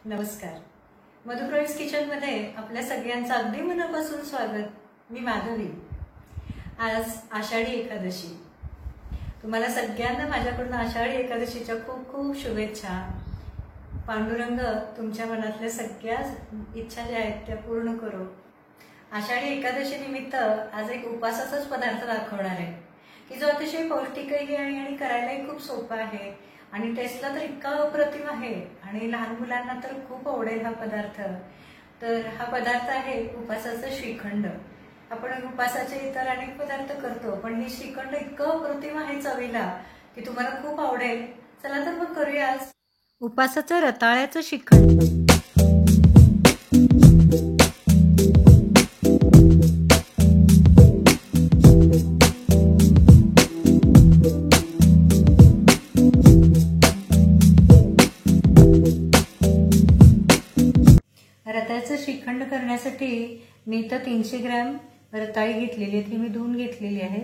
नमस्कार. मधुप्रवीज किचनमध्ये आपल्या सगळ्यांचं अगदी मनापासून स्वागत. मी माधवी. आज आषाढी एकादशी. तुम्हाला सगळ्यांना माझ्याकडून आषाढी एकादशीच्या खूप खूप शुभेच्छा. पांडुरंग तुमच्या मनातल्या सगळ्या इच्छा ज्या आहेत त्या पूर्ण करो. आषाढी एकादशी निमित्त आज एक उपासाचाच पदार्थ दाखवणार आहे की जो अतिशय पौष्टिकही आहे आणि करायलाही खूप सोपा आहे आणि टेस्टला तर इतका अप्रतिम आहे आणि लहान मुलांना तर खूप आवडेल हा पदार्थ. तर हा पदार्थ आहे उपासाचं श्रीखंड. आपण उपासाचे इतर अनेक पदार्थ करतो, पण हे श्रीखंड इतकं अप्रतिम आहे चवीला की तुम्हाला खूप आवडेल. चला तर मग करूया आज उपासाचं रताळ्याचं श्रीखंड. रताळ्याचं श्रीखंड करण्यासाठी मी तर 300 ग्रॅम रताळी घेतलेली आहे. ती मी धुवून घेतलेली आहे.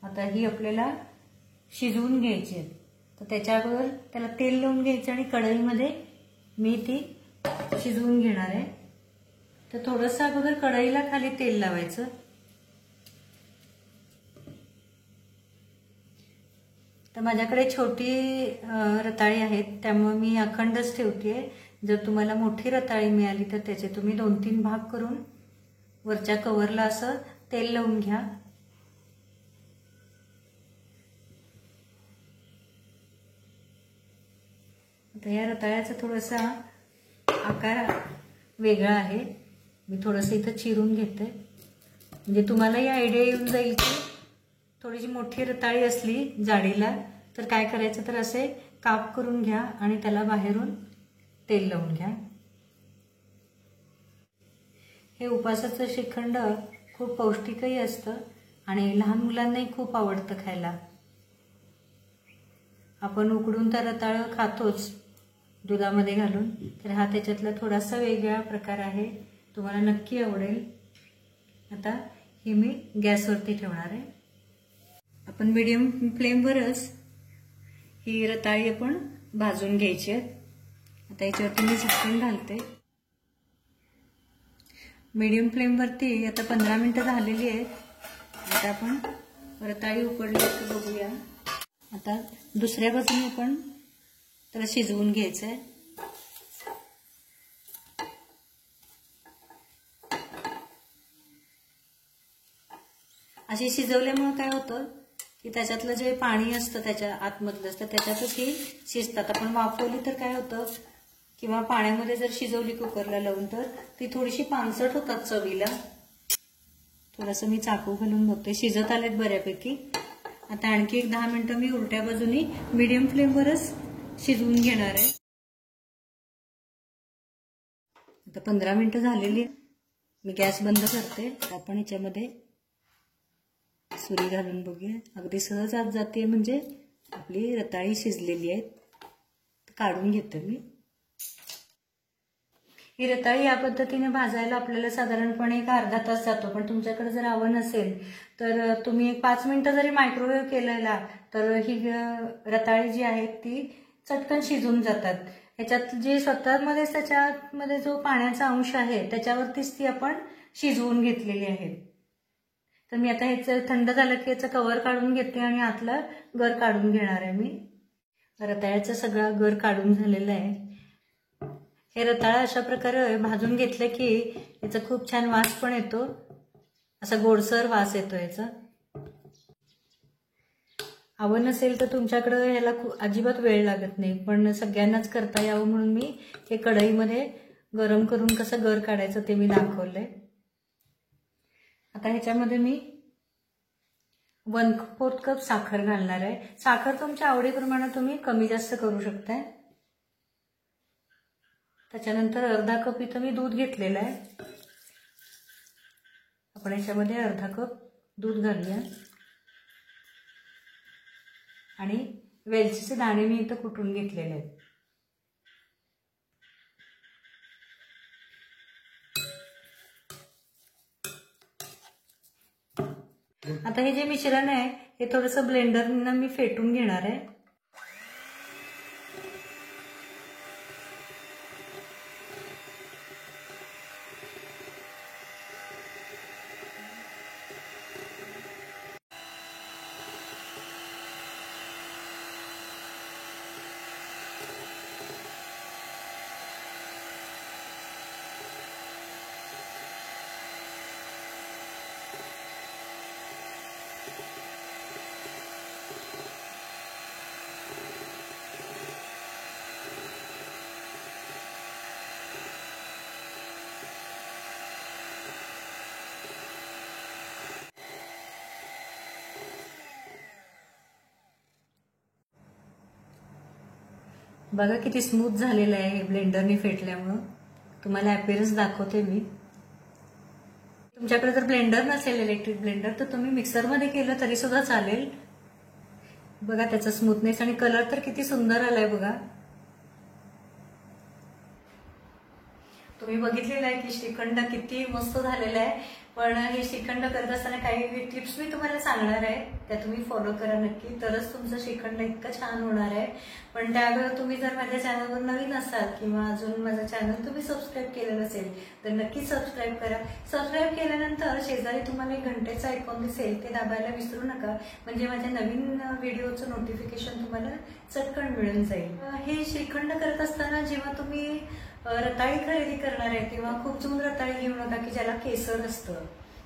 आता ही आपल्याला शिजवून घ्यायची आहे. तर त्याच्यावर त्याला तेल लावून घ्यायचं आणि कढईमध्ये मी ती शिजवून घेणार आहे. तर थोडंसं अगोदर कढईला खाली तेल लावायचं. तर माझ्याकडे छोटी रताळी आहेत त्यामुळे मी अखंडच ठेवतेय. जर तुम्हाला मोठी रताळी मिळाली तर त्याचे तुम्ही 2-3 भाग करून वरच्या कव्हरला असं तेल लावून घ्या. आता या रताळ्याचा थोडासा आकार वेगळा आहे. मी थोडंसं इथं चिरून घेते म्हणजे तुम्हालाही आयडिया येऊन जाईल की थोडीशी मोठी रताळी असली जाडीला तर काय करायचं, तर असे काप करून घ्या आणि त्याला बाहेरून तेल लावून घ्या. हे उपासाचं श्रीखंड खूप पौष्टिकही असतं आणि लहान मुलांनाही खूप आवडतं खायला. आपण उकडून तर रताळं खातोच दुधामध्ये घालून, तर हा त्याच्यातला थोडासा वेगळा प्रकार आहे. तुम्हाला नक्की आवडेल. आता ही मी गॅसवरती ठेवणार आहे. आपण मीडियम फ्लेमवरच ही रताळी आपण भाजून घ्यायची आहे. आता याच्यावरती मी झाकण घालते. मीडियम फ्लेमवरती आता 15 मिनिटं झालेली आहेत. आता आपण रताळी उकडली तर बघूया. आता दुसऱ्या बाजूने आपण त्याला शिजवून घ्यायचं आहे. अशी शिजवल्यामुळे काय होतं की त्याच्यातलं जे पाणी असतं त्याच्या आतमधलं असतं त्याच्यातच ही शिजतात. आपण वाफवली तर काय होतं किंवा पाण्यामध्ये जर शिजवली कुकरला लावून तर ती थोडीशी पानसट होतात चवीला. थोडंसं मी चाकू घालून बघते. शिजत आलेत बऱ्यापैकी. आता आणखी एक 10 मिनिटं मी उलट्या बाजूनी मीडियम फ्लेमवरच शिजवून घेणार आहे. आता 15 मिनिटं झालेली. मी गॅस बंद करते. आपण याच्यामध्ये सुरी घालून बघूया. अगदी सहज आत जाते म्हणजे आपली रताळी शिजलेली आहे. काढून घेते मी. ही रताळी या पद्धतीने भाजायला आपल्याला साधारणपणे एक अर्धा तास जातो. पण तुमच्याकडे जर आवड नसेल तर तुम्ही एक 5 मिनिटं जरी मायक्रोवेव्ह केलेला तर ही रताळी जी आहे ती चटकन शिजून जातात. ह्याच्यात जे स्वतःमध्येच त्याच्यामध्ये जो पाण्याचा अंश आहे त्याच्यावरतीच ती आपण शिजवून घेतलेली आहे. तर मी आता ह्याचं थंड झालं की याचं कव्हर काढून घेते आणि आतला गर काढून घेणार आहे मी. रताळ्याचा सगळा गर काढून झालेला आहे. हे रताळा अशा प्रकारे भाजून घेतलं की याचा खूप छान वास पण येतो. असा गोडसर वास येतो याचा. आवड नसेल तर तुमच्याकडे ह्याला अजिबात वेळ लागत नाही, पण सगळ्यांनाच करता यावं म्हणून मी हे कढईमध्ये गरम करून कसं गर काढायचं ते मी दाखवलंय. आता ह्याच्यामध्ये मी 1/4 कप साखर घालणार आहे. साखर तुमच्या आवडीप्रमाणे तुम्ही कमी जास्त करू शकताय. त्याच्यानंतर अर्धा कप इथं मी दूध घेतलेलं आहे. आपण याच्यामध्ये अर्धा कप दूध घालूया आणि वेलचीचे दाणे मी इथं कुटून घेतलेले आहेत. आता हे जे मिश्रण आहे हे थोडंसं ब्लेंडरनं मी फेटून घेणार आहे. बघा किती स्मूथ झालेलं आहे हे ब्लेंडरने फेटल्यामुळं. तुम्हाला अपीयरन्स दाखवते मी. तुमच्याकडे जर ब्लेंडर नसेल इलेक्ट्रिक ब्लेंडर तर तुम्ही मिक्सरमध्ये केलं तरी सुद्धा चालेल. बघा त्याचा स्मूथनेस आणि कलर तर किती सुंदर आलाय बघा. तुम्ही बघितलेलं आहे की श्रीखंड किती मस्त झालेला आहे. पण हे श्रीखंड करत असताना काही टिप्स मी तुम्हाला सांगणार आहे, त्या तुम्ही फॉलो करा नक्की, तरच तुमचं श्रीखंड इतकं छान होणार आहे. पण त्यावेळेस तुम्ही जर माझ्या चॅनलवर नवीन असाल किंवा अजून माझं चॅनल तुम्ही सबस्क्राईब केलं नसेल तर नक्की सबस्क्राईब करा. सबस्क्राईब केल्यानंतर शेजारी तुम्हाला एक घंटेचा आयकॉन दिसेल, ते दाबायला विसरू नका, म्हणजे माझ्या नवीन व्हिडिओचं नोटिफिकेशन तुम्हाला चटकन मिळून जाईल. हे श्रीखंड करत असताना जेव्हा तुम्ही रताळी खरेदी करणार आहे तेव्हा खूप जून रताळी घेऊ नका की ज्याला केसर असतं.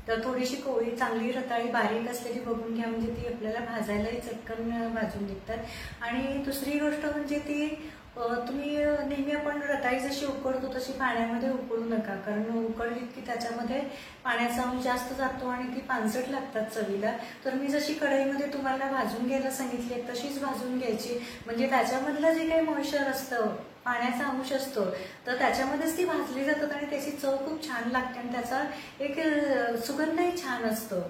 तर थोडीशी कोवळी चांगली रताळी बारीक असलेली बघून घ्या, म्हणजे ती आपल्याला भाजायलाही चटकन भाजून निघतात. आणि दुसरी गोष्ट म्हणजे ती तुम्ही नेहमी आपण रताळी जशी उकळतो तशी पाण्यामध्ये उकळू नका, कारण उकळली की त्याच्यामध्ये पाण्याचा अंश जास्त जातो आणि ती पानसट लागतात चवीला. तर मी जशी कढईमध्ये तुम्हाला भाजून घ्यायला सांगितली तशीच भाजून घ्यायची, म्हणजे त्याच्यामधलं जे काही मॉइश्चर असतं, पाण्याचा अंश असतो, तर त्याच्यामध्येच ती भाजली जातात आणि त्याची चव खूप छान लागते आणि त्याचा एक सुगंधही छान असतो.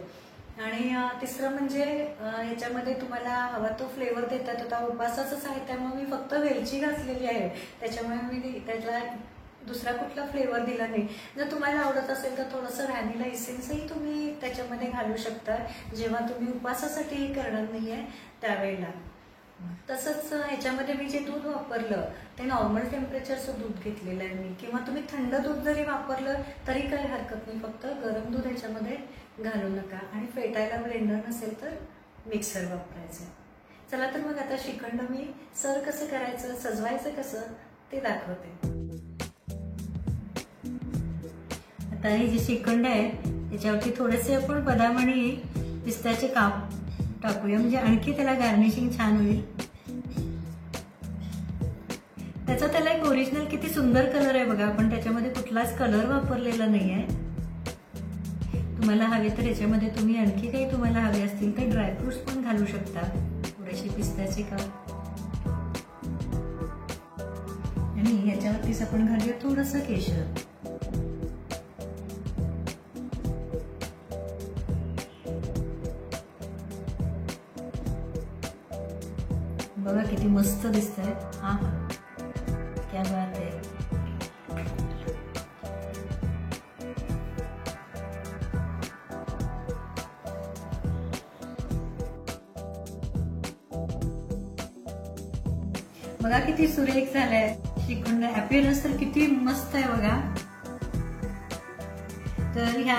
आणि तिसरं म्हणजे याच्यामध्ये तुम्हाला हवा तो फ्लेवर देतात. आता उपासाचंच आहे त्यामुळे मी फक्त वेलची घातलेली आहे, त्याच्यामुळे मी त्याला दुसरा कुठला फ्लेवर दिला नाही. जर तुम्हाला आवडत असेल तर थोडंसं व्हॅनिला इसेन्सही तुम्ही त्याच्यामध्ये घालू शकता, जेव्हा तुम्ही उपासासाठी करणार नाहीये त्यावेळेला. तसंच ह्याच्यामध्ये मी जे दूध वापरलं ते नॉर्मल टेम्परेचरचं दूध घेतलेलं आहे मी, किंवा तुम्ही थंड दूध जरी वापरलं तरी काही हरकत नाही, फक्त गरम दूध ह्याच्यामध्ये घालू नका. आणि फेटायला ब्लेंडर नसेल तर मिक्सर वापरायचं. चला तर मग आता श्रीखंड मी सर्व कसं करायचं, सजवायचं कसं ते दाखवते. आता हे जे श्रीखंड आहे त्याच्यावरती थोडेसे आपण बदाम आणि पिस्त्याचे काप टाकूया, म्हणजे आणखी त्याला गार्निशिंग छान होईल. त्याला एक ओरिजिनल किती सुंदर कलर आहे बघा. आपण त्याच्यामध्ये कुठलाच कलर वापरलेला नाहीये. तुम्हाला हवे तर याच्यामध्ये तुम्ही आणखी काही तुम्हाला हवे असतील तर ड्रायफ्रुट्स पण घालू शकता, थोडेसे पिस्त्याचे काप. आणि याच्यावरतीच आपण घालूया थोडंसं केशर. बघा किती मस्त दिसतंय. हा क्या बात आहे. बघा किती सुरेख झालंय श्रीखंड. अपीयरन्स तर किती मस्त आहे बघा. तर ह्या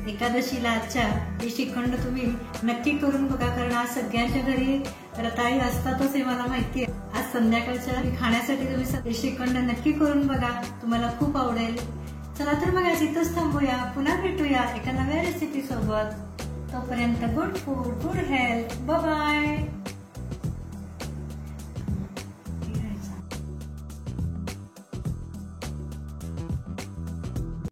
एकादशीला आजच्या हे श्रीखंड तुम्ही नक्की करून बघा, कारण आज सगळ्यांच्या घरी रताळी असतातच हे मला माहिती आहे. आज संध्याकाळच्या खाण्यासाठी तुम्ही श्रीखंड नक्की करून बघा, तुम्हाला खूप आवडेल. चला तर मग आज इथंच थांबूया, पुन्हा भेटूया एका नव्या रेसिपी सोबत. तोपर्यंत good food, good health. Bye bye.